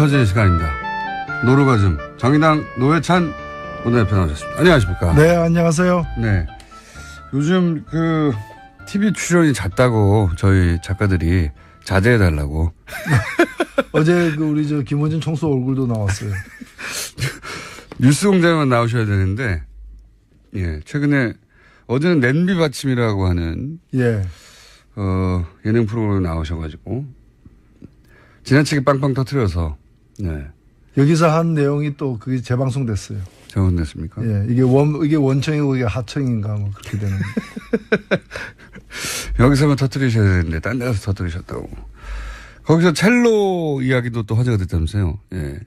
터질 시간입니다. 노루가즘 정의당 노회찬 원내대표 나오셨습니다. 안녕하십니까? 네, 안녕하세요. 네. 요즘 TV 출연이 잦다고 저희 작가들이 자제해달라고. 어제 우리 김원준 총수 얼굴도 나왔어요. 뉴스공장에만 나오셔야 되는데, 예, 최근에 어제는 냄비 받침이라고 하는 예. 예능 프로그램에 나오셔가지고 지나치게 빵빵 터뜨려서 네. 여기서 한 내용이 또 그게 재방송됐어요. 재방송됐습니까? 예, 이게 원청이고 이게 하청인가 뭐 그렇게 되는. 여기서만 터뜨리셔야 되는데 딴 데 가서 터뜨리셨다고. 거기서 첼로 이야기도 또 화제가 됐다면서요. 예.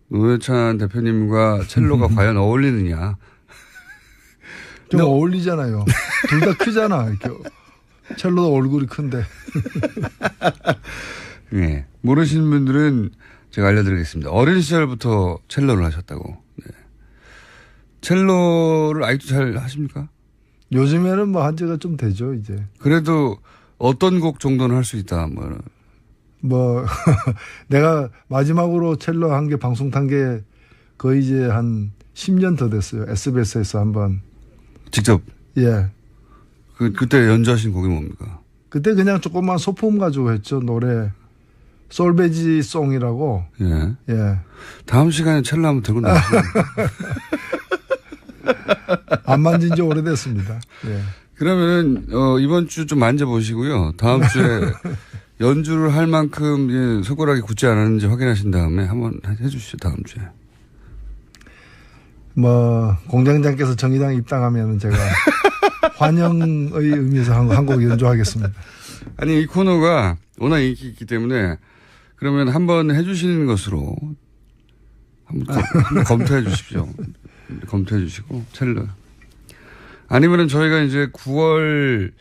노회찬 대표님과 첼로가 과연 어울리느냐. 좀 어울리잖아요. 둘 다 크잖아. 이렇게. 첼로도 얼굴이 큰데. 예. 모르시는 분들은 제가 알려드리겠습니다. 어린 시절부터 첼로를 하셨다고. 네. 첼로를 아직도 잘 하십니까? 요즘에는 뭐 한 지가 좀 되죠, 이제. 그래도 어떤 곡 정도는 할 수 있다. 내가 마지막으로 첼로 한 게 방송 탄 게 거의 이제 한 10년 더 됐어요. SBS에서 한번. 직접? 예. 그때 연주하신 곡이 뭡니까? 그때 그냥 조그만 소품 가지고 했죠. 노래. 솔베지 송이라고. 예. 예. 다음 시간에 첼로 한번 들고 나오세요. 안 만진 지 오래됐습니다. 예. 그러면은, 이번 주 좀 만져보시고요. 다음 주에 연주를 할 만큼 손가락이 굳지 않았는지 확인하신 다음에 한번 해주시죠. 다음 주에. 공장장께서 정의당 입당하면 제가 환영의 의미에서 한 곡 연주하겠습니다. 아니, 이 코너가 워낙 인기 있기 때문에 그러면 한번 해주시는 것으로 한번 검토해 주십시오. 검토해 주시고, 첼로. 아니면은 저희가 이제 9월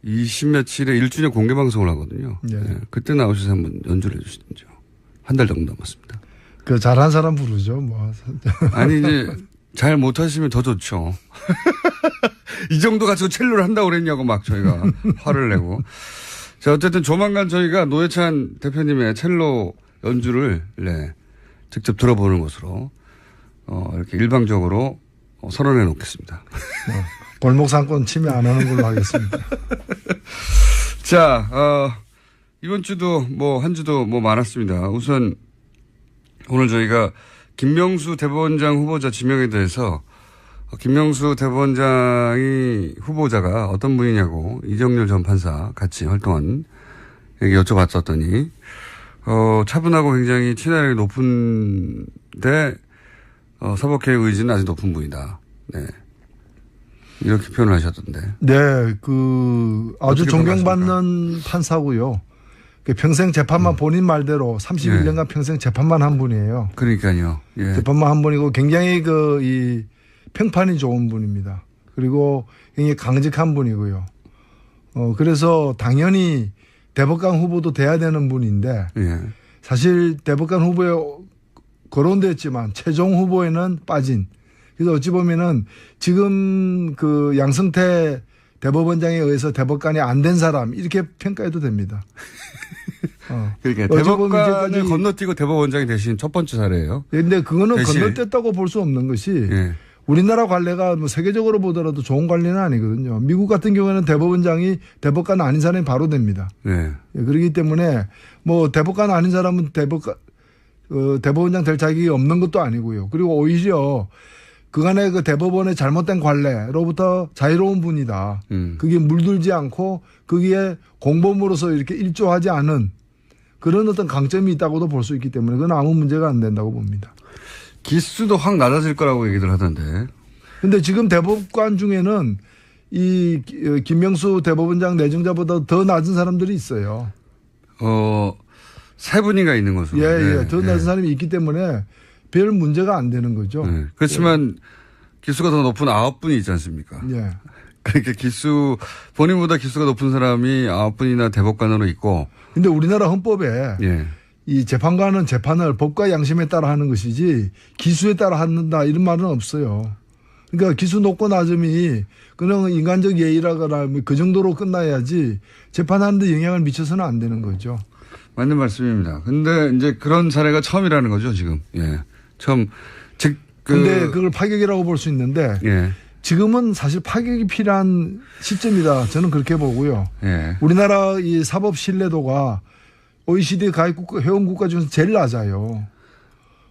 20 며칠에 1주년 공개 방송을 하거든요. 예. 네, 그때 나오셔서 한번 연주를 해 주시든지요. 한 달 정도 남았습니다. 잘한 사람 부르죠, 뭐. 아니, 이제 잘 못하시면 더 좋죠. 이 정도 가지고 첼로를 한다고 그랬냐고 막 저희가 화를 내고. 자, 어쨌든 조만간 저희가 노회찬 대표님의 첼로 연주를 직접 들어보는 것으로 이렇게 일방적으로 선언해 놓겠습니다. 골목 상권 침해 안 하는 걸로 하겠습니다. 자, 이번 주도 한 주도 많았습니다. 우선 오늘 저희가 김명수 대법원장 후보자 지명에 대해서 김명수 대법원장이 후보자가 어떤 분이냐고 이정렬 전 판사 같이 활동한 얘기 여쭤봤었더니 차분하고 굉장히 친화력이 높은데 사법개혁 의지는 아주 높은 분이다. 네. 이렇게 표현을 하셨던데. 네, 아주 존경받는 판사고요. 평생 재판만 본인 말대로 31년간 평생 재판만 한 분이에요. 그러니까요. 예. 재판만 한 분이고 굉장히 이 평판이 좋은 분입니다. 그리고 굉장히 강직한 분이고요. 그래서 당연히 대법관 후보도 돼야 되는 분인데 예. 사실 대법관 후보에 거론됐지만 최종 후보에는 빠진. 그래서 어찌 보면은 지금 양승태 대법원장에 의해서 대법관이 안 된 사람 이렇게 평가해도 됩니다. 그러니까 대법관을 건너뛰고 대법원장이 되신 첫 번째 사례예요. 그런데 그거는 건너뛰었다고 볼 수 없는 것이 예. 우리나라 관례가 세계적으로 보더라도 좋은 관례는 아니거든요. 미국 같은 경우에는 대법원장이 대법관 아닌 사람이 바로 됩니다. 예. 그렇기 때문에 대법관 아닌 사람은 대법원장 될 자격이 없는 것도 아니고요. 그리고 오히려 그간의 대법원의 잘못된 관례로부터 자유로운 분이다. 그게 물들지 않고 거기에 공범으로서 이렇게 일조하지 않은 그런 어떤 강점이 있다고도 볼 수 있기 때문에 그건 아무 문제가 안 된다고 봅니다. 기수도 확 낮아질 거라고 얘기들 하던데. 근데 지금 대법관 중에는 이 김명수 대법원장 내정자보다 더 낮은 사람들이 있어요. 세 분이가 있는 것으로. 예. 더 낮은 사람이 있기 때문에 별 문제가 안 되는 거죠. 네. 그렇지만 기수가 더 높은 9분이 있지 않습니까? 예. 그러니까 본인보다 기수가 높은 사람이 9분이나 대법관으로 있고. 근데 우리나라 헌법에 이 재판관은 재판을 법과 양심에 따라 하는 것이지 기수에 따라 한다 이런 말은 없어요. 그러니까 기수 높고 낮음이 그냥 인간적 예의라거나 그 정도로 끝나야지 재판하는 데 영향을 미쳐서는 안 되는 거죠. 맞는 말씀입니다. 근데 이제 그런 사례가 처음이라는 거죠, 지금. 예. 처음. 즉, 근데 그걸 파격이라고 볼 수 있는데 예. 지금은 사실 파격이 필요한 시점이다. 저는 그렇게 보고요. 예. 우리나라 이 사법 신뢰도가 OECD 가입 국가, 회원국가 중에서 제일 낮아요.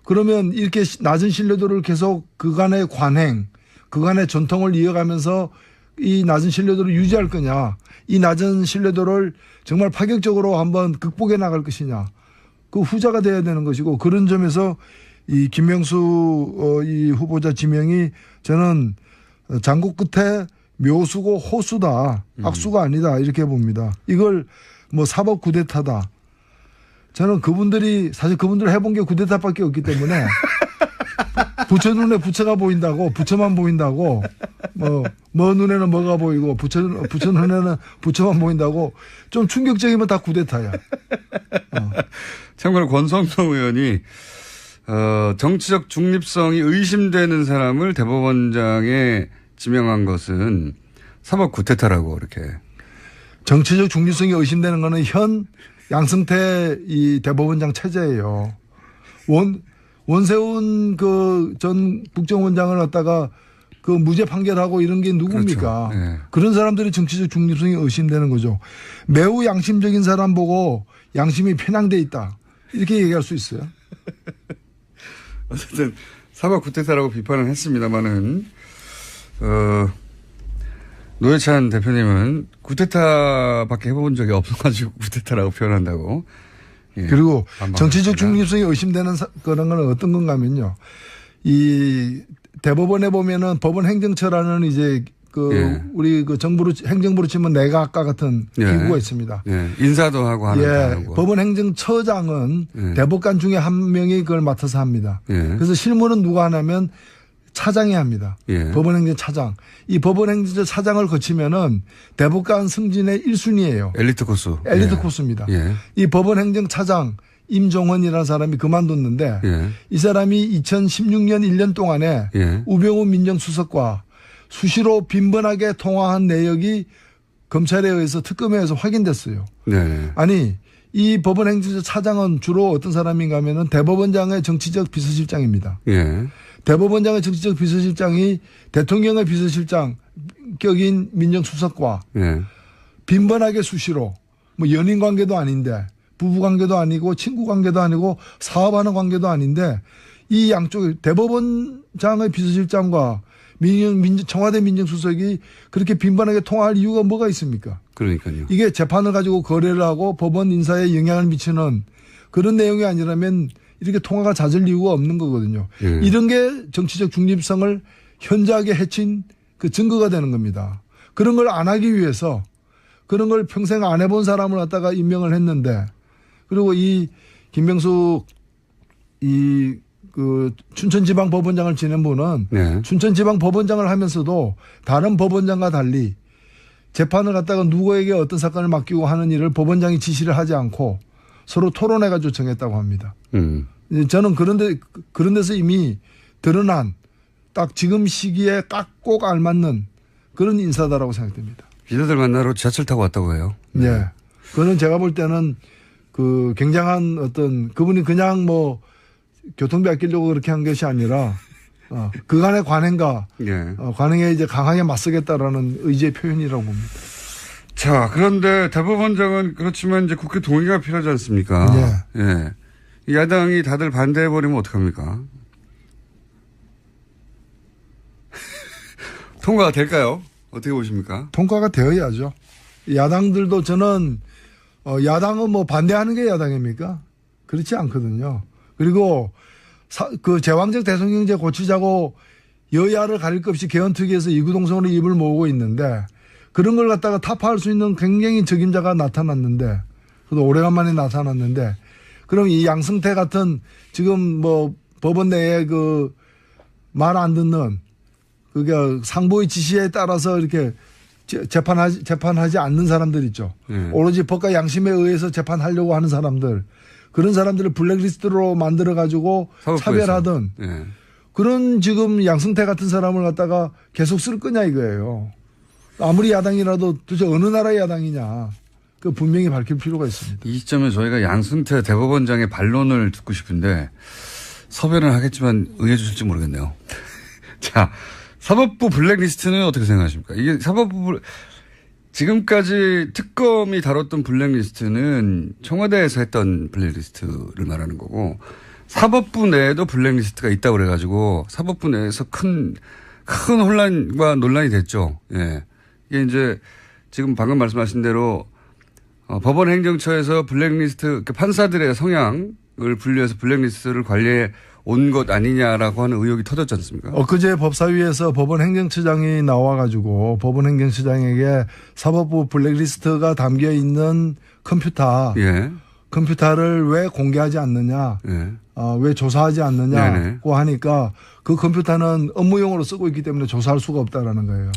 그러면 이렇게 낮은 신뢰도를 계속 그간의 관행, 그간의 전통을 이어가면서 이 낮은 신뢰도를 유지할 거냐, 이 낮은 신뢰도를 정말 파격적으로 한번 극복해 나갈 것이냐, 그 후자가 돼야 되는 것이고, 그런 점에서 이 김명수 이 후보자 지명이 저는 장고 끝에 묘수고 호수다, 악수가 아니다 이렇게 봅니다. 이걸 뭐 사법 쿠데타다. 저는 사실 그분들 해본 게 쿠데타밖에 없기 때문에 부처 눈에 부처가 보인다고, 부처만 보인다고, 뭐 눈에는 뭐가 보이고 부처 눈에는 부처만 보인다고, 좀 충격적이면 다 쿠데타야. 참고로 권성동 의원이 정치적 중립성이 의심되는 사람을 대법원장에 지명한 것은 사법 쿠데타라고 이렇게. 정치적 중립성이 의심되는 거는 현 양승태 이 대법원장 체제예요. 원세훈 그 전 국정원장을 갖다가 그 무죄 판결하고 이런 게 누굽니까? 그렇죠. 네. 그런 사람들이 정치적 중립성이 의심되는 거죠. 매우 양심적인 사람 보고 양심이 편향돼 있다. 이렇게 얘기할 수 있어요. 어쨌든 사법 쿠데타라고 비판을 했습니다만은 노회찬 대표님은 쿠데타밖에 해본 적이 없어가지고 쿠데타라고 표현한다고. 예, 그리고 정치적 중립성이 의심되는 그런 건 어떤 건가 하면요. 이 대법원에 보면은 법원 행정처라는 이제 예. 우리 그 행정부로 치면 내각과 같은 예. 기구가 있습니다. 예. 인사도 하고 하는 거. 법원 행정처장은 예. 대법관 중에 한 명이 그걸 맡아서 합니다. 예. 그래서 실무는 누가 하냐면 차장이 합니다. 예. 법원행정차장. 이 법원행정차장을 거치면은 대법관 승진의 1순위예요. 엘리트 코스. 엘리트 예. 코스입니다. 예. 이 법원행정차장 임종헌이라는 사람이 그만뒀는데 예. 이 사람이 2016년 1년 동안에 예. 우병우 민정수석과 수시로 빈번하게 통화한 내역이 검찰에 의해서 특검에 의해서 확인됐어요. 네. 아니 이 법원행정차장은 주로 어떤 사람인가 하면은 대법원장의 정치적 비서실장입니다. 예. 대법원장의 정치적 비서실장이 대통령의 비서실장 격인 민정수석과 예. 빈번하게 수시로 뭐 연인 관계도 아닌데 부부 관계도 아니고 친구 관계도 아니고 사업하는 관계도 아닌데 이 양쪽 대법원장의 비서실장과 청와대 민정수석이 그렇게 빈번하게 통화할 이유가 뭐가 있습니까? 그러니까요. 이게 재판을 가지고 거래를 하고 법원 인사에 영향을 미치는 그런 내용이 아니라면 이렇게 통화가 잦을 이유가 없는 거거든요. 예. 이런 게 정치적 중립성을 현저하게 해친 그 증거가 되는 겁니다. 그런 걸 안 하기 위해서 그런 걸 평생 안 해본 사람을 갖다가 임명을 했는데 그리고 이 김명수 그 춘천지방법원장을 지낸 분은 네. 춘천지방법원장을 하면서도 다른 법원장과 달리 재판을 갖다가 누구에게 어떤 사건을 맡기고 하는 일을 법원장이 지시를 하지 않고 서로 토론해가지고 정했다고 합니다. 저는 그런 데서 이미 드러난 딱 지금 시기에 딱 꼭 알맞는 그런 인사다라고 생각됩니다. 기자들 만나러 지하철 타고 왔다고 해요. 네. 그거는 제가 볼 때는 그 굉장한 어떤 그분이 그냥 뭐 교통비 아끼려고 그렇게 한 것이 아니라 그간의 관행과 예. 관행에 이제 강하게 맞서겠다라는 의지의 표현이라고 봅니다. 자, 그런데 대법원장은 그렇지만 이제 국회 동의가 필요하지 않습니까? 네. 예. 야당이 다들 반대해버리면 어떡합니까? 통과가 될까요? 어떻게 보십니까? 통과가 되어야죠. 야당들도 저는 야당은 뭐 반대하는 게 야당입니까? 그렇지 않거든요. 그리고 그 제왕적 대통령제 고치자고 여야를 가릴 것 없이 개헌특위에서 이구동성으로 입을 모으고 있는데 그런 걸 갖다가 타파할 수 있는 굉장히 적임자가 나타났는데 그래도 오래간만에 나타났는데 그럼 이 양승태 같은 지금 뭐 법원 내에 그 말 안 듣는 그게 상부의 지시에 따라서 이렇게 재판하지 않는 사람들 있죠. 오로지 법과 양심에 의해서 재판하려고 하는 사람들 그런 사람들을 블랙리스트로 만들어 가지고 차별하던 그런 지금 양승태 같은 사람을 갖다가 계속 쓸 거냐 이거예요. 아무리 야당이라도 도대체 어느 나라의 야당이냐. 그 분명히 밝힐 필요가 있습니다. 이 시점에 저희가 양승태 대법원장의 반론을 듣고 싶은데 섭외는 하겠지만 응해 주실지 모르겠네요. 자, 사법부 블랙리스트는 어떻게 생각하십니까? 이게 사법부 지금까지 특검이 다뤘던 블랙리스트는 청와대에서 했던 블랙리스트를 말하는 거고 사법부 내에도 블랙리스트가 있다고 그래가지고 사법부 내에서 큰 혼란과 논란이 됐죠. 예. 이게 이제 지금 방금 말씀하신 대로 법원 행정처에서 블랙리스트 판사들의 성향을 분류해서 블랙리스트를 관리해 온 것 아니냐라고 하는 의혹이 터졌지 않습니까? 엊그제 법사위에서 법원 행정처장이 나와가지고 법원 행정처장에게 사법부 블랙리스트가 담겨 있는 컴퓨터를 왜 공개하지 않느냐, 왜 조사하지 않느냐고 하니까 그 컴퓨터는 업무용으로 쓰고 있기 때문에 조사할 수가 없다라는 거예요.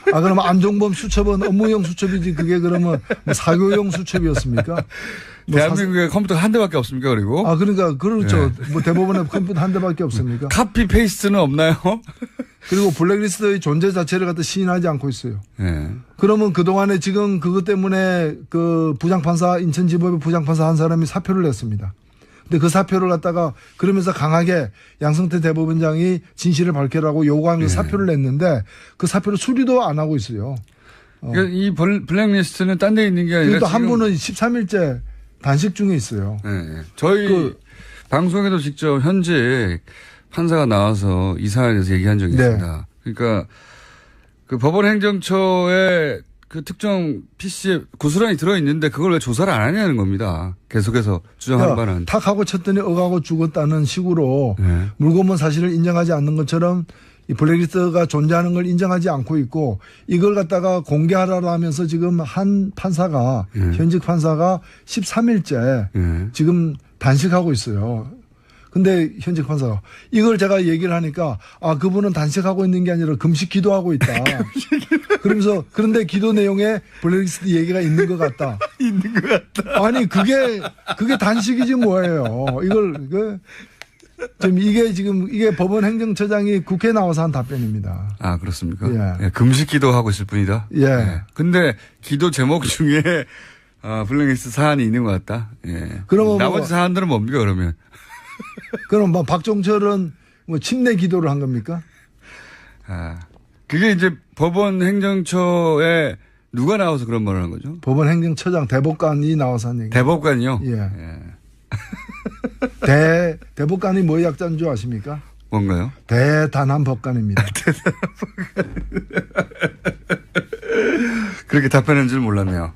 그러면 안종범 수첩은 업무용 수첩이지 그게 그러면 뭐 사교용 수첩이었습니까? 대한민국에 컴퓨터가 한 대밖에 없습니까, 그리고? 그러니까, 그렇죠. 뭐 대법원에 컴퓨터 한 대밖에 없습니까? 카피 페이스트는 없나요? 그리고 블랙리스트의 존재 자체를 갖다 시인하지 않고 있어요. 그러면 그동안에 지금 그것 때문에 그 부장판사, 인천지법의 부장판사 한 사람이 사표를 냈습니다. 근데 그 사표를 갖다가 그러면서 강하게 양승태 대법원장이 진실을 밝히라고 요구하면서 사표를 냈는데 그 사표를 수리도 안 하고 있어요. 그러니까 이 블랙리스트는 딴 데 있는 게 아니라. 또 한 분은 13일째 단식 중에 있어요. 저희 방송에도 직접 현재 판사가 나와서 이 사안에 대해서 얘기한 적이 있습니다. 그러니까 그 법원 행정처에 그 특정 PC에 고스란히 들어있는데 그걸 왜 조사를 안 하냐는 겁니다. 계속해서 주장하는 바는. 탁하고 쳤더니 억하고 죽었다는 식으로 물고문 사실을 인정하지 않는 것처럼 이 블랙리스트가 존재하는 걸 인정하지 않고 있고 이걸 갖다가 공개하라고 하면서 지금 한 판사가 현직 판사가 13일째 지금 단식하고 있어요. 근데 현직 판사가 이걸 제가 얘기를 하니까 그분은 단식하고 있는 게 아니라 금식 기도하고 있다. 그러면서 그런데 기도 내용에 블랙리스트 얘기가 있는 것 같다. 있는 것 같다. 아니 그게 단식이지 뭐예요. 이걸 이게 법원 행정처장이 국회에 나와서 한 답변입니다. 그렇습니까? 금식 기도하고 있을 뿐이다. 근데 기도 제목 중에 블랙리스트 사안이 있는 것 같다. 그러면 나머지 사안들은 뭡니까 그러면? 그럼 뭐 박종철은 뭐 침례 기도를 한 겁니까? 그게 이제 법원 행정처에 누가 나와서 그런 말을 한 거죠? 법원 행정처장 대법관이 나와서 한 얘기. 대법관이요? 대법관이 뭐의 약자인 줄 아십니까? 뭔가요? 대단한 법관입니다. 그렇게 답변한 줄 몰랐네요.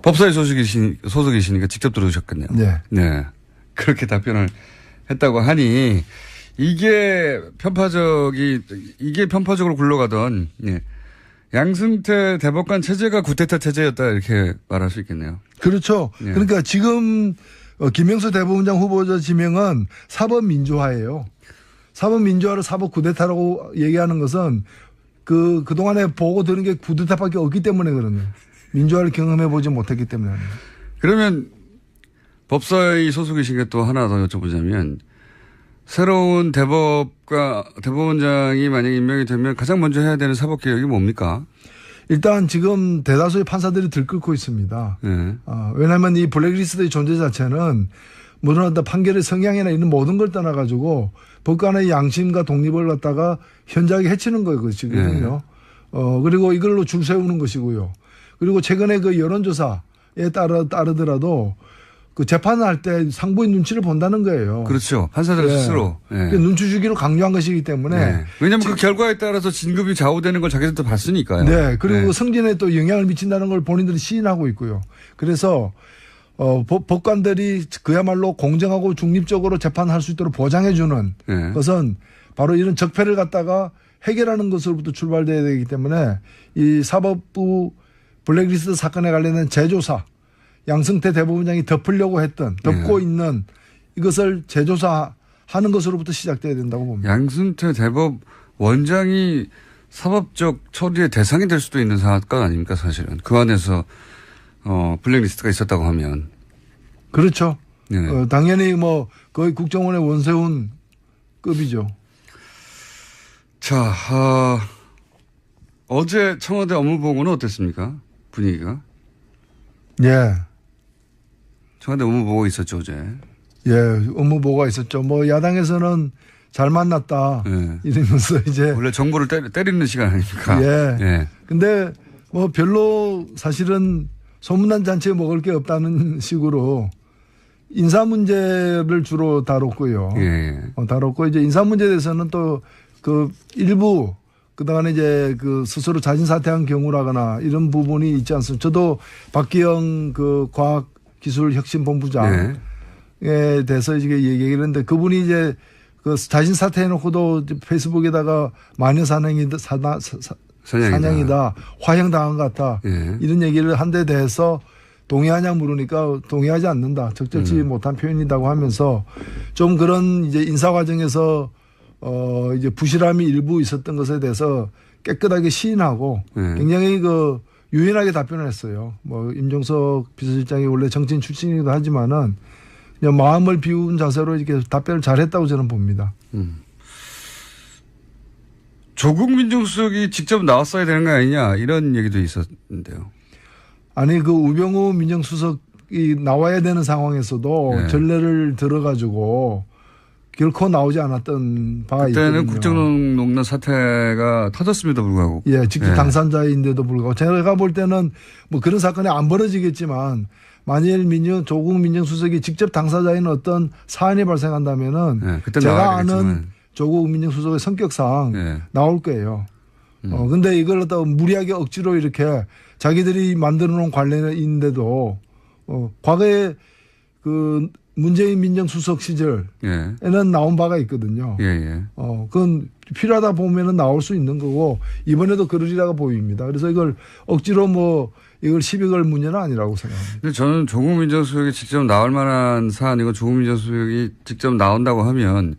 법사위 소속이시니까 직접 들어오셨겠네요. 네. 그렇게 답변을 했다고 하니 이게 편파적으로 굴러가던 양승태 대법관 체제가 구테타 체제였다 이렇게 말할 수 있겠네요. 그렇죠. 그러니까 지금 김영수 대법원장 후보자 지명은 사법민주화예요. 사법민주화를 사법 구데타라고 얘기하는 것은 그동안에 보고 들은 게 구데타밖에 없기 때문에 그러네요. 민주화를 경험해보지 못했기 때문에. 그러면 법사위 소속이신 게 또 하나 더 여쭤보자면 새로운 대법원장이 만약 임명이 되면 가장 먼저 해야 되는 사법개혁이 뭡니까? 일단 지금 대다수의 판사들이 들끓고 있습니다. 왜냐하면 이 블랙리스트의 존재 자체는 물론 판결의 성향이나 이런 모든 걸 떠나가지고 법관의 양심과 독립을 갖다가 현저하게 해치는 것이거든요. 그리고 이걸로 줄 세우는 것이고요. 그리고 최근에 그 여론조사에 따르더라도 그 재판을 할 때 상부의 눈치를 본다는 거예요. 그렇죠. 판사들 스스로. 눈치 주기로 강조한 것이기 때문에. 왜냐하면 그 결과에 따라서 진급이 좌우되는 걸 자기들도 봤으니까요. 그리고 승진에 또 영향을 미친다는 걸 본인들이 시인하고 있고요. 그래서 법관들이 그야말로 공정하고 중립적으로 재판할 수 있도록 보장해 주는 것은 바로 이런 적폐를 갖다가 해결하는 것으로부터 출발돼야 되기 때문에 이 사법부 블랙리스트 사건에 관련된 재조사 양승태 대법원장이 덮으려고 덮고 있는 이것을 재조사하는 것으로부터 시작돼야 된다고 봅니다. 양승태 대법원장이 사법적 처리의 대상이 될 수도 있는 사건 아닙니까 사실은. 그 안에서 블랙리스트가 있었다고 하면. 그렇죠. 당연히 뭐 거의 국정원의 원세훈 급이죠. 자, 어제 청와대 업무보고는 어땠습니까? 분위기가? 예. 청와대 업무보고 있었죠, 어제. 예, 업무보고가 있었죠. 뭐 야당에서는 잘 만났다. 예. 이러면서 이제. 원래 정부를 때리는 시간 아닙니까? 예. 예. 근데 뭐 별로 사실은 소문난 잔치에 먹을 게 없다는 식으로 인사 문제를 주로 다뤘고요. 예. 다뤘고 이제 인사 문제에 대해서는 또 그 일부 그동안에 이제 그 스스로 자진 사퇴한 경우라거나 이런 부분이 있지 않습니까? 저도 박기영 그 과학기술혁신본부장에 대해서 이게 얘기를 했는데 그분이 이제 그 자진 사퇴해놓고도 페이스북에다가 마녀 사냥이다, 사냥이다, 화형당한 것 같다. 예. 이런 얘기를 한 데 대해서 동의하냐 물으니까 동의하지 않는다. 적절치 못한 표현이라고 하면서 좀 그런 이제 인사 과정에서 이제 부실함이 일부 있었던 것에 대해서 깨끗하게 시인하고 굉장히 그 유연하게 답변을 했어요. 뭐 임종석 비서실장이 원래 정치인 출신이기도 하지만은 그냥 마음을 비운 자세로 이렇게 답변을 잘했다고 저는 봅니다. 조국 민정수석이 직접 나왔어야 되는 거 아니냐 이런 얘기도 있었는데요. 아니 그 우병우 민정수석이 나와야 되는 상황에서도 네. 전례를 들어가지고 결코 나오지 않았던 바가 있거든요. 그때는 국정농단 사태가 터졌음에도 불구하고. 예, 직접 당사자인데도 불구하고 제가 볼 때는 뭐 그런 사건이 안 벌어지겠지만 만일 조국 민정수석이 직접 당사자인 어떤 사안이 발생한다면은 제가 아는 조국 민정수석의 성격상 나올 거예요. 근데 이걸 갖다 무리하게 억지로 이렇게 자기들이 만들어 놓은 관례인데도 과거에 그 문재인 민정수석 시절에는 나온 바가 있거든요. 그건 필요하다 보면은 나올 수 있는 거고 이번에도 그러리라고 보입니다. 그래서 이걸 억지로 뭐 이걸 시비 걸 문제는 아니라고 생각합니다. 근데 저는 조국 민정수석이 직접 나올 만한 사안이고 조국 민정수석이 직접 나온다고 하면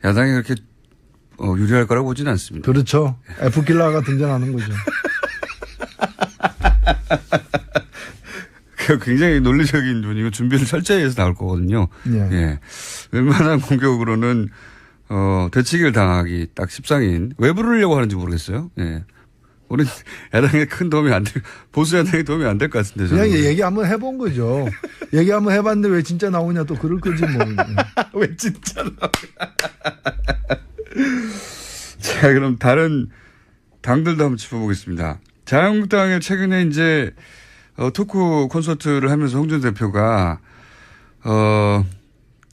야당이 그렇게 유리할 거라고 보지는 않습니다. 그렇죠. F킬러가 등장하는 거죠. 굉장히 논리적인 분이고 준비를 철저히 해서 나올 거거든요. 예. 웬만한 공격으로는 되치기를 당하기 딱 십상인. 왜 부르려고 하는지 모르겠어요. 예. 우리 야당에 큰 도움이 안 될, 보수 야당에 도움이 안 될 것 같은데. 그냥 얘기 한번 해본 거죠. 얘기 한번 해봤는데 왜 진짜 나오냐 또 그럴 거지 뭐. 왜 진짜 나오냐. 자, 그럼 다른 당들도 한번 짚어보겠습니다. 자유한국당에 최근에 이제 토크 콘서트를 하면서 홍준 대표가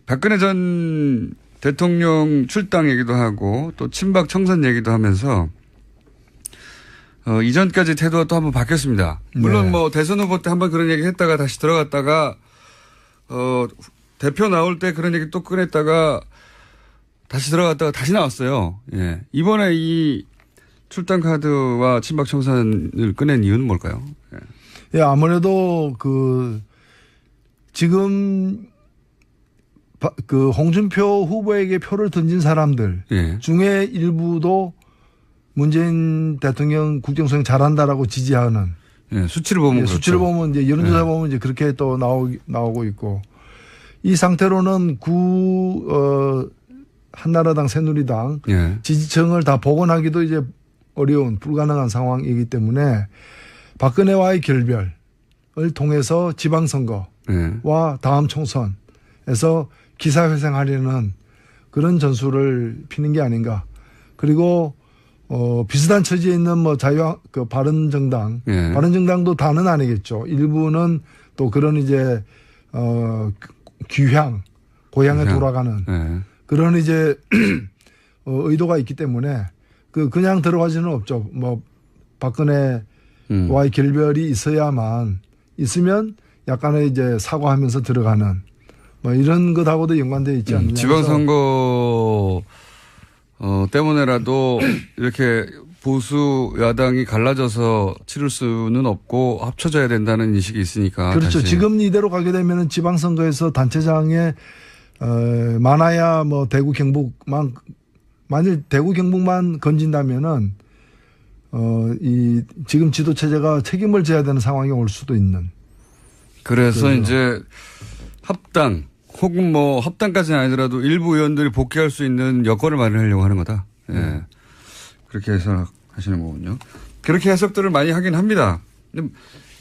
박근혜 전 대통령 출당 얘기도 하고 또 친박 청산 얘기도 하면서 이전까지 태도가 또 한번 바뀌었습니다. 물론 뭐 대선 후보 때 한번 그런 얘기 했다가 다시 들어갔다가 대표 나올 때 그런 얘기 또 꺼냈다가 다시 들어갔다가 다시 나왔어요. 예. 이번에 이 출당 카드와 친박 청산을 꺼낸 이유는 뭘까요? 예, 아무래도 지금 그 홍준표 후보에게 표를 던진 사람들 중에 일부도 문재인 대통령 국정수행 잘한다라고 지지하는. 수치를 보면 그렇죠. 수치를 보면 이제 여론조사 보면 이제 그렇게 또 나오고 있고 이 상태로는 한나라당 새누리당 지지층을 다 복원하기도 이제 어려운 불가능한 상황이기 때문에 박근혜와의 결별을 통해서 지방선거와 다음 총선에서 기사회생하려는 그런 전술을 피는 게 아닌가. 그리고 비슷한 처지에 있는 뭐 바른정당, 바른정당도 다는 아니겠죠. 일부는 또 그런 이제 고향에 돌아가는 그런 이제 의도가 있기 때문에 그냥 들어가지는 없죠. 뭐 박근혜와의 결별이 있으면 약간의 이제 사과하면서 들어가는 뭐 이런 것하고도 연관되어 있지 않느냐. 지방선거 때문에라도 이렇게 보수 야당이 갈라져서 치를 수는 없고 합쳐져야 된다는 인식이 있으니까. 그렇죠. 다시. 지금 이대로 가게 되면은 지방선거에서 단체장에 많아야 뭐 대구 경북만 만일 대구 경북만 건진다면은 이 지금 지도 체제가 책임을 져야 되는 상황이 올 수도 있는. 그래서 이제 합당 혹은 뭐 합당까지는 아니더라도 일부 의원들이 복귀할 수 있는 여건을 마련하려고 하는 거다. 예. 그렇게 해석하시는 거군요. 그렇게 해석들을 많이 하긴 합니다. 근데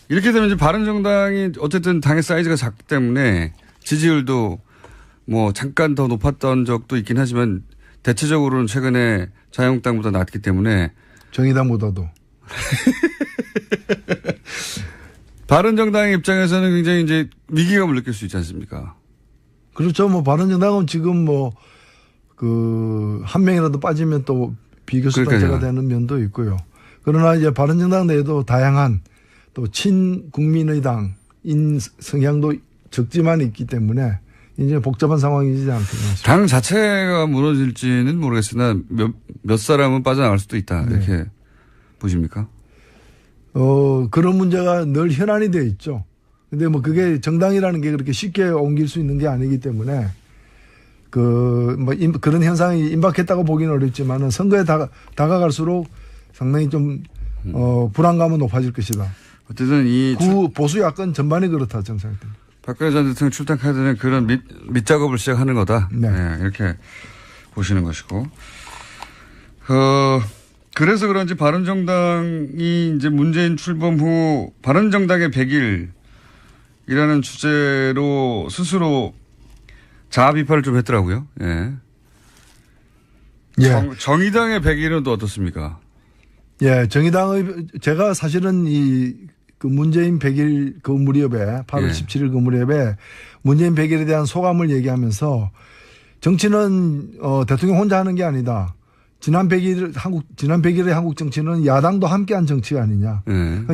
이렇게 되면 이제 바른정당이 어쨌든 당의 사이즈가 작기 때문에 지지율도 뭐 잠깐 더 높았던 적도 있긴 하지만 대체적으로는 최근에 자유한국당보다 낮기 때문에 정의당보다도. 바른정당의 입장에서는 굉장히 이제 위기감을 느낄 수 있지 않습니까? 그렇죠. 뭐 바른정당은 지금 한 명이라도 빠지면 또 비교섭단체가 되는 면도 있고요. 그러나 이제 바른정당 내에도 다양한 또 친국민의당인 성향도 적지만 있기 때문에 이제 복잡한 상황이지 않겠나 싶습니다. 당 자체가 무너질지는 모르겠으나 몇 사람은 빠져나갈 수도 있다. 이렇게 네. 보십니까? 그런 문제가 늘 현안이 되어 있죠. 근데 뭐 그게 정당이라는 게 그렇게 쉽게 옮길 수 있는 게 아니기 때문에 그런 현상이 임박했다고 보기는 어렵지만은 선거에 다가갈수록 상당히 좀 불안감은 높아질 것이다. 어쨌든 보수 야권 전반이 그렇다 정상입니다. 박근혜 전 대통령 출당 카드는 그런 밑작업을 시작하는 거다. 네. 네, 이렇게 보시는 것이고. 그래서 그런지 바른정당이 이제 문재인 출범 후 바른정당의 100일이라는 주제로 스스로 자아 비판을 좀 했더라고요. 예. 예. 정의당의 100일은 또 어떻습니까? 예, 제가 사실은 그 문재인 100일 그 무렵에 8월 17일 그 무렵에 문재인 100일에 대한 소감을 얘기하면서 정치는 대통령 혼자 하는 게 아니다. 지난 100일의 한국 정치는 야당도 함께한 정치가 아니냐.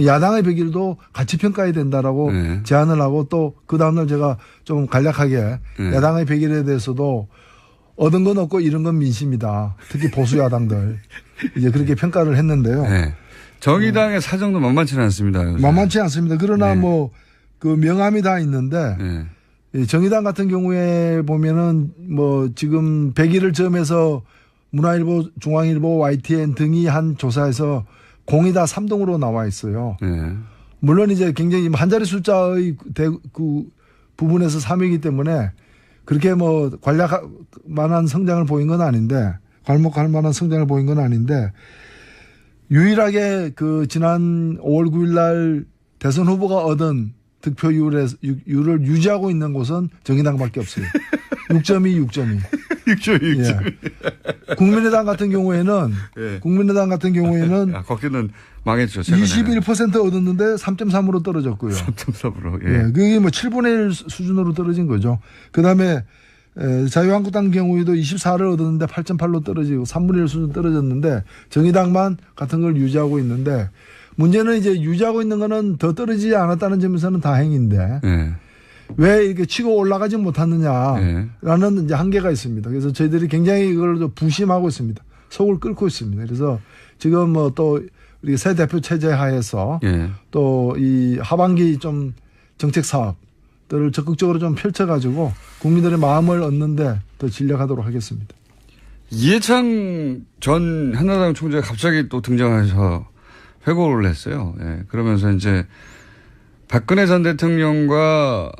야당의 100일도 같이 평가해야 된다라고 제안을 하고 또 그 다음날 제가 좀 간략하게 야당의 100일에 대해서도 얻은 건 없고 잃은 건 민심이다. 특히 보수 야당들 이제 그렇게 평가를 했는데요. 네. 정의당의 사정도 만만치는 않습니다. 요새. 만만치 않습니다. 그러나 그 명함이 다 있는데 정의당 같은 경우에 보면은 지금 100일을 점해서 문화일보, 중앙일보, YTN 등이 한 조사에서 공이 다 3등으로 나와 있어요. 물론 이제 굉장히 한 자리 숫자의 그 부분에서 3위이기 때문에 그렇게 관략할 만한 성장을 보인 건 아닌데, 괄목할 만한 성장을 보인 건 아닌데, 유일하게 지난 5월 9일 날 대선 후보가 얻은 득표율을 유지하고 있는 곳은 정의당밖에 없어요. 6.2. 6.2. 예. 국민의당 같은 경우에는 거기는 망했죠. 최근에. 21% 얻었는데 3.3으로 떨어졌고요. 3.3으로. 예. 그게 7분의 1 수준으로 떨어진 거죠. 그다음에 자유한국당 경우에도 24를 얻었는데 8.8로 떨어지고 3분의 1 수준 떨어졌는데 정의당만 같은 걸 유지하고 있는데 문제는 이제 유지하고 있는 거는 더 떨어지지 않았다는 점에서는 다행인데 왜 이렇게 치고 올라가지 못하느냐라는 이제 한계가 있습니다. 그래서 저희들이 굉장히 이걸 부심하고 있습니다. 속을 끓고 있습니다. 그래서 지금 또 우리 새 대표 체제 하에서 또 이 하반기 좀 정책 사업들을 적극적으로 좀 펼쳐가지고 국민들의 마음을 얻는데 더 진력하도록 하겠습니다. 이해창 전 한나라당 총재가 갑자기 또 등장해서 회고를 했어요. 예. 그러면서 이제 박근혜 전 대통령과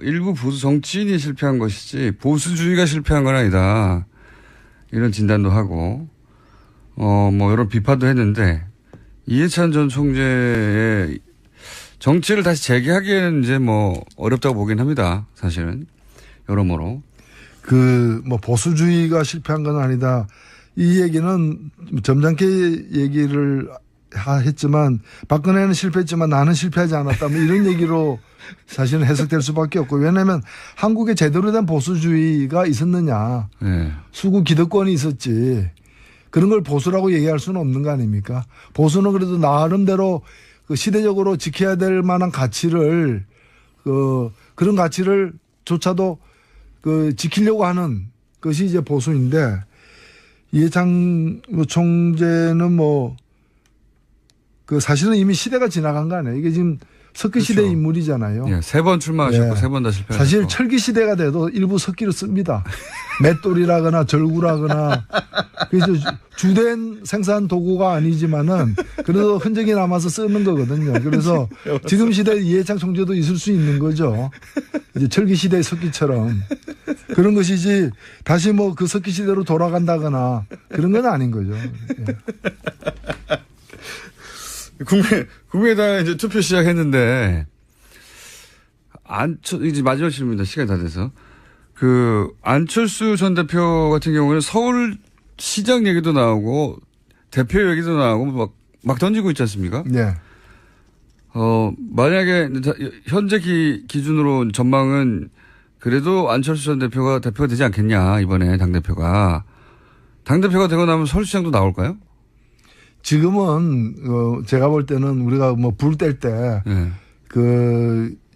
일부 보수 정치인이 실패한 것이지 보수주의가 실패한 건 아니다. 이런 진단도 하고 이런 비판도 했는데 이해찬 전 총재의 정치를 다시 재개하기에는 이제 어렵다고 보긴 합니다. 사실은 여러모로. 보수주의가 실패한 건 아니다. 이 얘기는 점잖게 얘기를 했지만 박근혜는 실패했지만 나는 실패하지 않았다. 이런 얘기로 사실은 해석될 수밖에 없고 왜냐하면 한국에 제대로 된 보수주의가 있었느냐. 수구 기득권이 있었지. 그런 걸 보수라고 얘기할 수는 없는 거 아닙니까? 보수는 그래도 나름대로 시대적으로 지켜야 될 만한 가치를 그런 가치를 조차도 지키려고 하는 것이 이제 보수인데 이해창 총재는 사실은 이미 시대가 지나간 거 아니에요. 이게 지금 석기 시대 인물이잖아요. 예, 3번 출마하셨고 3번 다 실패하셨고. 사실 철기 시대가 돼도 일부 석기를 씁니다. 맷돌이라거나 절구라거나. 그래서 주된 생산 도구가 아니지만은 그래도 흔적이 남아서 쓰는 거거든요. 그래서 지금 시대에 이해창 총재도 있을 수 있는 거죠. 이제 철기 시대의 석기처럼. 그런 것이지 다시 그 석기 시대로 돌아간다거나 그런 건 아닌 거죠. 예. 국민의당 이제 투표 시작했는데, 이제 마지막 질문입니다. 시간이 다 돼서. 안철수 전 대표 같은 경우는 서울시장 얘기도 나오고, 대표 얘기도 나오고, 막 던지고 있지 않습니까? 네. 만약에, 현재 기준으로 전망은 그래도 안철수 전 대표가 되지 않겠냐, 이번에 당대표가. 당대표가 되고 나면 서울시장도 나올까요? 지금은, 제가 볼 때는 우리가 뭐 불 뗄 때, 네.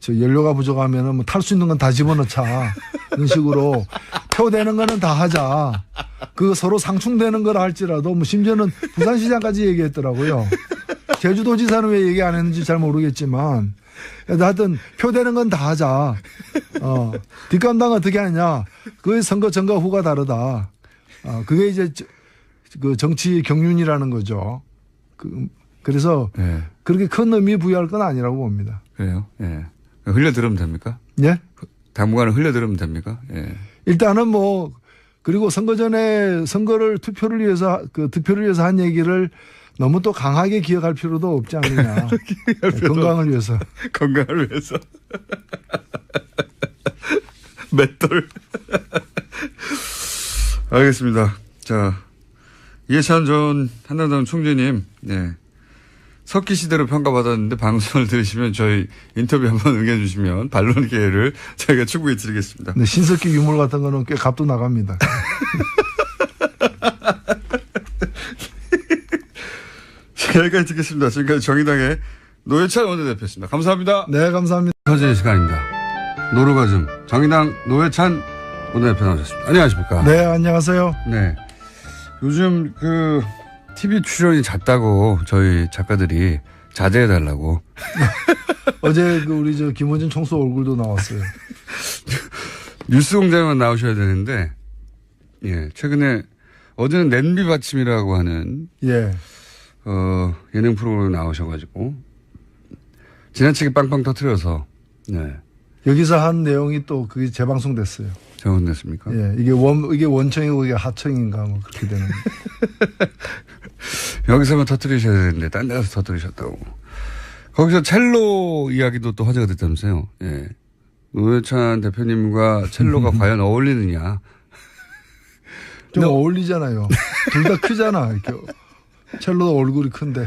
연료가 부족하면은 뭐 탈 수 있는 건 다 집어넣자. 이런 식으로 표되는 거는 다 하자. 서로 상충되는 걸 할지라도 뭐 심지어는 부산시장까지 얘기했더라고요. 제주도지사는 왜 얘기 안 했는지 잘 모르겠지만 하여튼 표되는 건 다 하자. 뒷감당 어떻게 하냐. 그게 선거 전과 후가 다르다. 그게 이제 정치 경륜이라는 거죠. 그래서 네. 그렇게 큰 의미 부여할 건 아니라고 봅니다. 그래요? 예. 흘려들으면 됩니까? 예? 당분간은 흘려들으면 됩니까? 예. 일단은 그리고 선거 전에 투표를 위해서 한 얘기를 너무 또 강하게 기억할 필요도 없지 않느냐. 건강을 위해서. 건강을 위해서. 맷돌. 알겠습니다. 자, 이해찬 전 한나라당 총재님, 네. 석기 시대로 평가받았는데 방송을 들으시면 저희 인터뷰 한번 응해주시면 반론 기회를 저희가 추구해 드리겠습니다. 네, 신석기 유물 같은 거는 꽤 값도 나갑니다. 여기까지 듣겠습니다. 지금까지 정의당의 노회찬 원내대표였습니다. 감사합니다. 네, 감사합니다. 현재 시간입니다. 노루가즘 정의당 노회찬 원내대표 나오셨습니다. 안녕하십니까? 네, 안녕하세요. 네. 요즘 TV 출연이 잦다고 저희 작가들이 자제해달라고. 어제 우리 김원준 총수 얼굴도 나왔어요. 뉴스공장에만 나오셔야 되는데, 예, 최근에 어제는 냄비 받침이라고 하는 예. 예능 프로그램에 나오셔가지고 지나치게 빵빵 터뜨려서 네. 여기서 한 내용이 또 그게 재방송됐어요. 재방송됐습니까? 예, 이게 원청이고 이게 하청인가 뭐 그렇게 되는. 여기서만 터뜨리셔야 되는데 딴 데 가서 터뜨리셨다고. 거기서 첼로 이야기도 또 화제가 됐다면서요. 예. 노회찬 대표님과 첼로가 과연 어울리느냐. 좀 어울리잖아요. 둘 다 크잖아. 이렇게. 첼로도 얼굴이 큰데.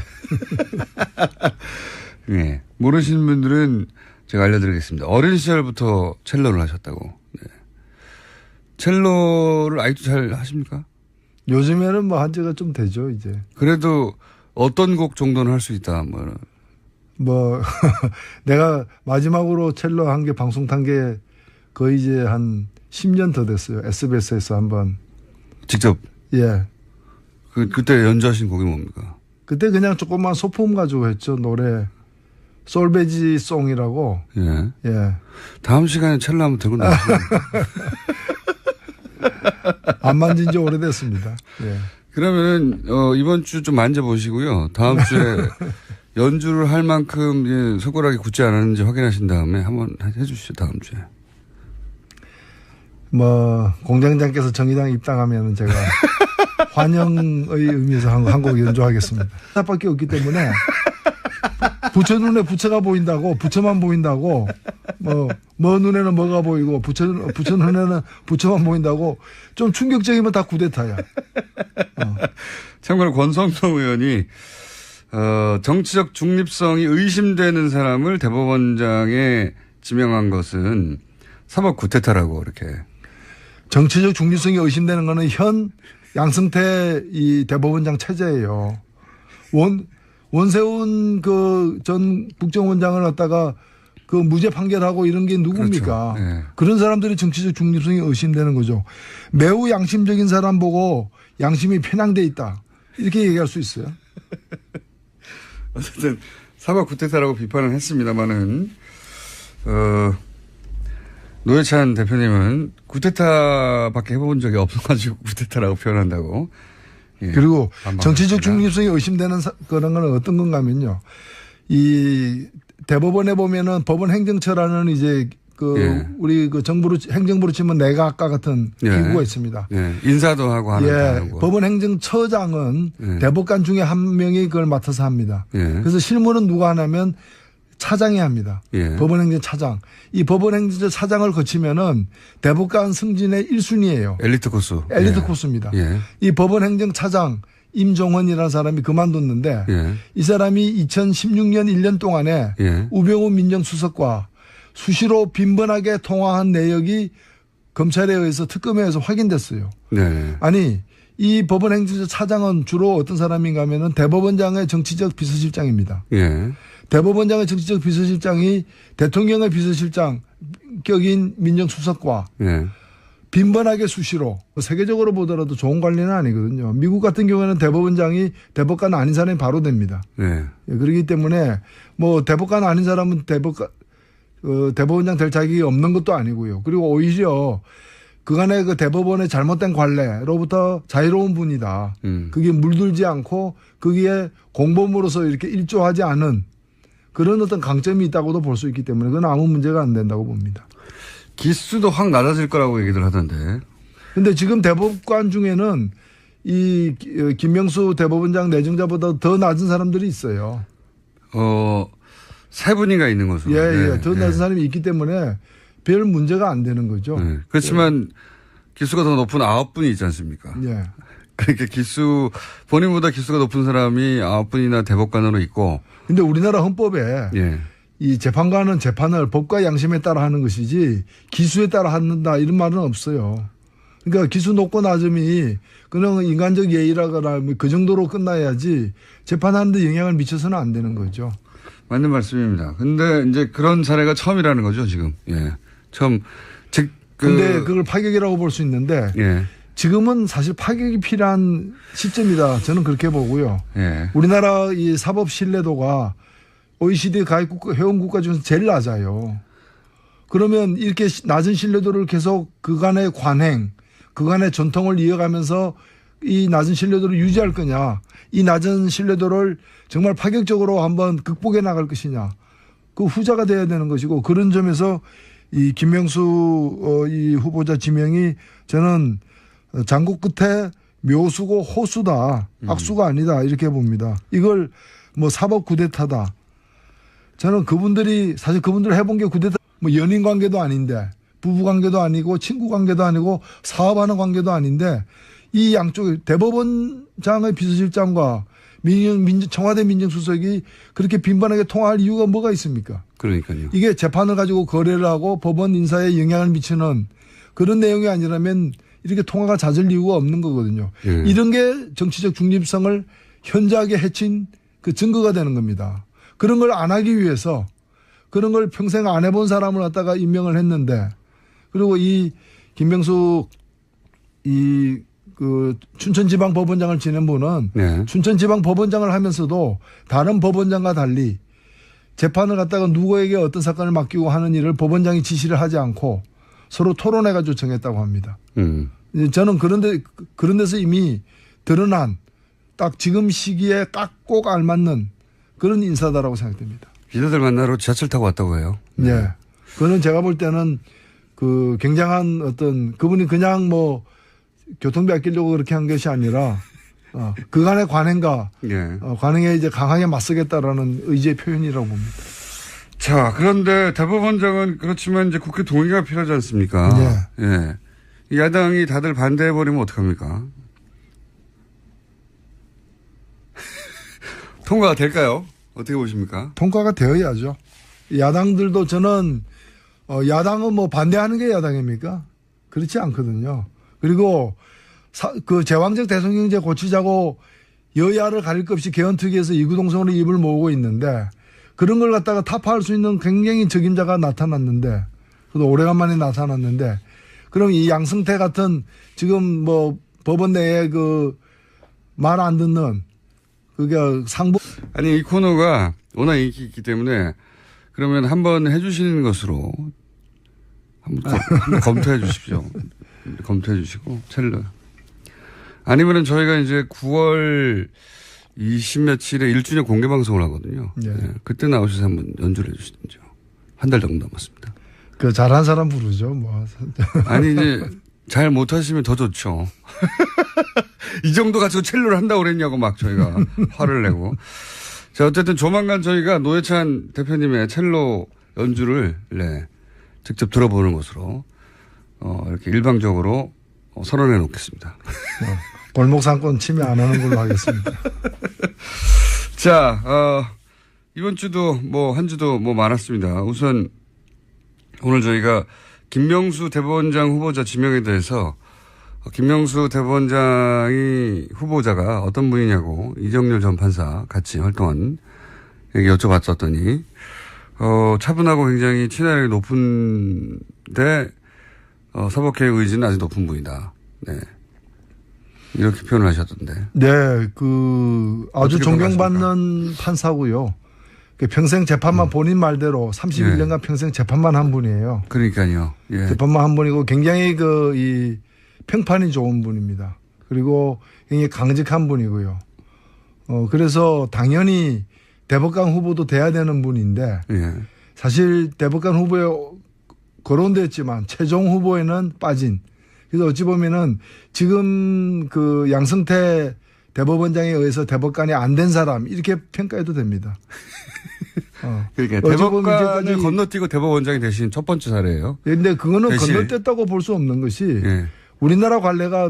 예. 모르시는 분들은 제가 알려드리겠습니다. 어린 시절부터 첼로를 하셨다고. 네. 첼로를 아직도 잘 하십니까? 요즘에는 뭐 한 지가 좀 되죠, 이제. 그래도 어떤 곡 정도는 할 수 있다, 내가 마지막으로 첼로 한 게 방송 탄 게 거의 이제 한 10년 더 됐어요. SBS에서 한번. 직접? 예. 그때 연주하신 곡이 뭡니까? 그때 그냥 조그만 소품 가지고 했죠, 노래. 솔베지 송이라고. 예. 예. 다음 시간에 첼로 한번 들고 나오시면. 안 만진 지 오래됐습니다. 예. 그러면은, 이번 주 좀 만져보시고요. 다음 주에 연주를 할 만큼 손가락이 굳지 않았는지 확인하신 다음에 한번 해주시죠, 다음 주에. 공장장께서 정의당 입당하면 제가 환영의 의미에서 한 곡 연주하겠습니다. 하나밖에 없기 때문에 부처 눈에 부처가 보인다고, 부처만 보인다고, 눈에는 뭐가 보이고, 부처 눈에는 부처만 보인다고, 좀 충격적이면 다 구데타야. 참고로 권성동 의원이, 정치적 중립성이 의심되는 사람을 대법원장에 지명한 것은 사법 구태타라고 이렇게. 정치적 중립성이 의심되는 거는 현 양승태 이 대법원장 체제예요. 원세훈 전 국정원장을 갖다가 무죄 판결하고 이런 게 누굽니까? 그렇죠. 네. 그런 사람들이 정치적 중립성이 의심되는 거죠. 매우 양심적인 사람 보고 양심이 편향돼 있다. 이렇게 얘기할 수 있어요. 어쨌든 사법 구태타라고 비판을 했습니다만은 노회찬 대표님은 구테타밖에 해본 적이 없어가지고 구테타라고 표현한다고. 예. 그리고 정치적 중립성이 의심되는 그런 건 어떤 건가 하면요. 이 대법원에 보면은 법원 행정처라는 이제 우리 그 정부로 행정부로 치면 내각과 같은 기구가 있습니다. 인사도 하고 하는 거. 법원 행정처장은 대법관 중에 한 명이 그걸 맡아서 합니다. 그래서 실무는 누가 하냐면 차장이 합니다. 법원 행정차장. 이 법원 행정차장을 거치면은 대법관 승진의 1순위예요. 엘리트 코스. 엘리트 코스입니다. 이 법원 행정차장 임종헌이라는 사람이 그만뒀는데 이 사람이 2016년 1년 동안에 우병우 민정수석과 수시로 빈번하게 통화한 내역이 검찰에 의해서 특검에 의해서 확인됐어요. 아니 이 법원 행정차장은 주로 어떤 사람인가 하면은 대법원장의 정치적 비서실장입니다. 대법원장의 정치적 비서실장이 대통령의 비서실장 격인 민정수석과 빈번하게 수시로 세계적으로 보더라도 좋은 관리는 아니거든요. 미국 같은 경우에는 대법원장이 대법관 아닌 사람이 바로 됩니다. 그렇기 때문에 뭐 대법관 아닌 사람은 대법원장 될 자격이 없는 것도 아니고요. 그리고 오히려 그간의 그 대법원의 잘못된 관례로부터 자유로운 분이다. 그게 물들지 않고 거기에 공범으로서 이렇게 일조하지 않은 그런 어떤 강점이 있다고도 볼 수 있기 때문에 그건 아무 문제가 안 된다고 봅니다. 기수도 확 낮아질 거라고 얘기들 하던데. 근데 지금 대법관 중에는 이 김명수 대법원장 내정자보다 더 낮은 사람들이 있어요. 세 분이가 있는 것으로. 더 낮은 사람이 있기 때문에 별 문제가 안 되는 거죠. 그렇지만 기수가 더 높은 9분이 있지 않습니까? 그러니까 본인보다 기수가 높은 사람이 9분이나 대법관으로 있고. 근데 우리나라 헌법에 이 재판관은 재판을 법과 양심에 따라 하는 것이지 기수에 따라 한다 이런 말은 없어요. 그러니까 기수 높고 낮음이 그냥 인간적 예의라거나 그 정도로 끝나야지 재판하는데 영향을 미쳐서는 안 되는 거죠. 맞는 말씀입니다. 근데 이제 그런 사례가 처음이라는 거죠, 지금. 처음. 근데 그걸 파격이라고 볼 수 있는데 지금은 사실 파격이 필요한 시점이다. 저는 그렇게 보고요. 우리나라 이 사법 신뢰도가 OECD 가입국가, 회원국가 중에서 제일 낮아요. 그러면 이렇게 낮은 신뢰도를 계속 그간의 관행, 그간의 전통을 이어가면서 이 낮은 신뢰도를 유지할 거냐. 이 낮은 신뢰도를 정말 파격적으로 한번 극복해 나갈 것이냐. 그 후자가 돼야 되는 것이고 그런 점에서 이 김명수 이 후보자 지명이 저는 장고 끝에 묘수고 호수다. 악수가 아니다. 이렇게 봅니다. 이걸 뭐 사법 쿠데타다. 저는 사실 그분들 해본 게 쿠데타 뭐 연인 관계도 아닌데 부부 관계도 아니고 친구 관계도 아니고 사업하는 관계도 아닌데 이 양쪽 대법원장의 비서실장과 청와대 민정수석이 그렇게 빈번하게 통화할 이유가 뭐가 있습니까? 그러니까요. 이게 재판을 가지고 거래를 하고 법원 인사에 영향을 미치는 그런 내용이 아니라면 이렇게 통화가 잦을 이유가 없는 거거든요. 이런 게 정치적 중립성을 현저하게 해친 그 증거가 되는 겁니다. 그런 걸 안 하기 위해서 그런 걸 평생 안 해본 사람을 갖다가 임명을 했는데 그리고 이 김명수 그 춘천지방법원장을 지낸 분은 춘천지방법원장을 하면서도 다른 법원장과 달리 재판을 갖다가 누구에게 어떤 사건을 맡기고 하는 일을 법원장이 지시를 하지 않고 서로 토론해가지고 정했다고 합니다. 저는 그런 데서 이미 드러난 딱 지금 시기에 꼭 알맞는 그런 인사다라고 생각됩니다. 기자들 만나러 지하철 타고 왔다고 해요. 그거는 제가 볼 때는 그 굉장한 어떤 그분이 그냥 뭐 교통비 아끼려고 그렇게 한 것이 아니라 그간의 관행과 관행에 이제 강하게 맞서겠다라는 의지의 표현이라고 봅니다. 자, 그런데 대법원장은 그렇지만 이제 국회 동의가 필요하지 않습니까? 야당이 다들 반대해버리면 어떡합니까? 통과가 될까요? 어떻게 보십니까? 통과가 되어야죠. 야당들도 저는 야당은 뭐 반대하는 게 야당입니까? 그렇지 않거든요. 그리고 그 제왕적 대통령제 고치자고 여야를 가릴 것 없이 개헌특위에서 이구동성으로 입을 모으고 있는데 그런 걸 갖다가 타파할 수 있는 굉장히 적임자가 나타났는데 그래도 오래간만에 나타났는데 그럼 이 양승태 같은 지금 뭐 법원 내에 그 말 안 듣는 그게 상부 아니 이 코너가 워낙 인기 있기 때문에 그러면 한번 해주시는 것으로 한번 검토해 주십시오. 검토해 주시고 첼로 아니면은 저희가 이제 9월 20 며칠에 1주년 공개 방송을 하거든요. 그때 나오셔서 한번 연주를 해 주시든지요. 한 달 정도 남았습니다. 그 잘한 사람 부르죠. 뭐. 아니, 이제 잘 못하시면 더 좋죠. 이 정도 가지고 첼로를 한다고 그랬냐고 막 저희가 화를 내고. 자, 어쨌든 조만간 저희가 노회찬 대표님의 첼로 연주를 직접 들어보는 것으로 이렇게 일방적으로 선언해 놓겠습니다. 골목 상권 침해 안 하는 걸로 하겠습니다. 자, 이번 주도 한 주도 많았습니다. 우선 오늘 저희가 김명수 대법원장 후보자 지명에 대해서 김명수 대법원장이 후보자가 어떤 분이냐고 이정렬 전 판사 같이 활동한 얘기 여쭤봤었더니 차분하고 굉장히 친화력이 높은데 사법개혁 의지는 아주 높은 분이다. 네. 이렇게 표현을 하셨던데. 네, 아주 존경받는 판사고요. 평생 재판만 본인 말대로 31년간 평생 재판만 한 분이에요. 그러니까요. 예. 재판만 한 분이고 굉장히 이 평판이 좋은 분입니다. 그리고 굉장히 강직한 분이고요. 그래서 당연히 대법관 후보도 돼야 되는 분인데 예. 사실 대법관 후보에 거론됐지만 최종 후보에는 빠진. 그래서 어찌 보면은 지금 양승태 대법원장에 의해서 대법관이 안 된 사람 이렇게 평가해도 됩니다. 그러니까 대법관을 건너뛰고 대법원장이 되신 첫 번째 사례예요. 그런데 그거는 대신. 건너뛰었다고 볼 수 없는 것이 예. 우리나라 관례가